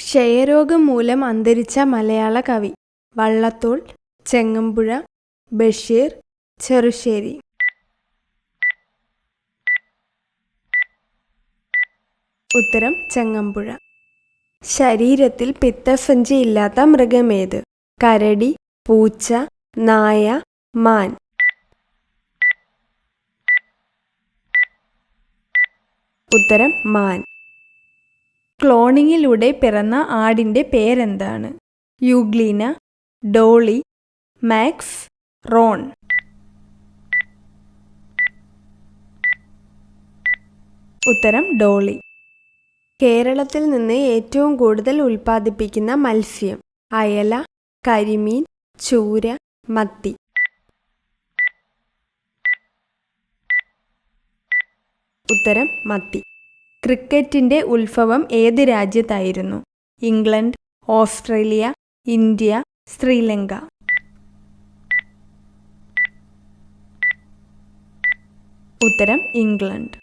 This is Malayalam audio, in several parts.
ക്ഷയരോഗം മൂലം അന്തരിച്ച മലയാള കവി. വള്ളത്തോൾ, ചെങ്ങമ്പുഴ, ബഷീർ, ചെറുശ്ശേരി. ഉത്തരം ചെങ്ങമ്പുഴ. ശരീരത്തിൽ പിത്തസഞ്ചി ഇല്ലാത്ത മൃഗമേത്? കരടി, പൂച്ച, നായ, മാൻ. ഉത്തരം മാൻ. ക്ലോണിങ്ങിലൂടെ പിറന്ന ആടിൻ്റെ പേരെന്താണ്? Euglena, Dolly, Max, Ron. ഉത്തരം ഡോളി. കേരളത്തിൽ നിന്ന് ഏറ്റവും കൂടുതൽ ഉൽപ്പാദിപ്പിക്കുന്ന മത്സ്യം? അയല, കരിമീൻ, ചൂര, മത്തി. ഉത്തരം മത്തി. ക്രിക്കറ്റിൻ്റെ ഉത്ഭവം ഏത് രാജ്യത്തായിരുന്നു? England, Australia, India, Sri Lanka. ഉത്തരം ഇംഗ്ലണ്ട്.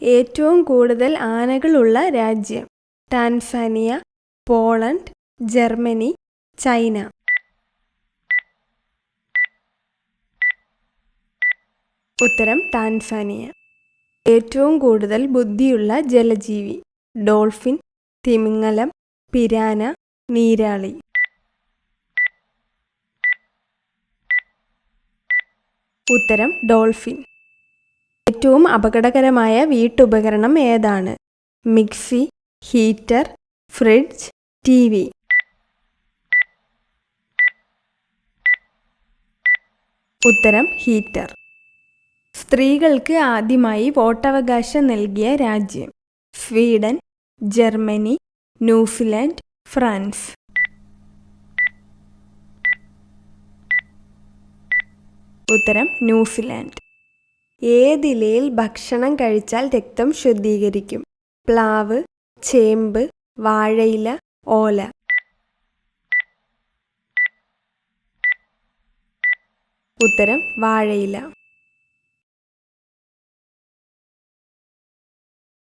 ഏറ്റവും കൂടുതൽ ആനകളുള്ള രാജ്യം? Tanzania, Poland, Germany, China. ഉത്തരം ടാൻസാനിയ. ഏറ്റവും കൂടുതൽ ബുദ്ധിയുള്ള ജലജീവി? ഡോൾഫിൻ, തിമിംഗലം, പിരാന, നീരാളി. ഉത്തരം ഡോൾഫിൻ. ഏറ്റവും അപകടകരമായ വീട്ടുപകരണം ഏതാണ്? Mixie, heater, fridge, TV. ഉത്തരം ഹീറ്റർ. സ്ത്രീകൾക്ക് ആദ്യമായി വോട്ടവകാശം നൽകിയ രാജ്യം? Sweden, Germany, New Zealand, France. ഉത്തരം ന്യൂസിലാൻഡ്. ഏതിലയിൽ ഭക്ഷണം കഴിച്ചാൽ രക്തം ശുദ്ധീകരിക്കും? പ്ലാവ്, ചേമ്പ്, വാഴയില, ഓല. ഉത്തരം വാഴയില.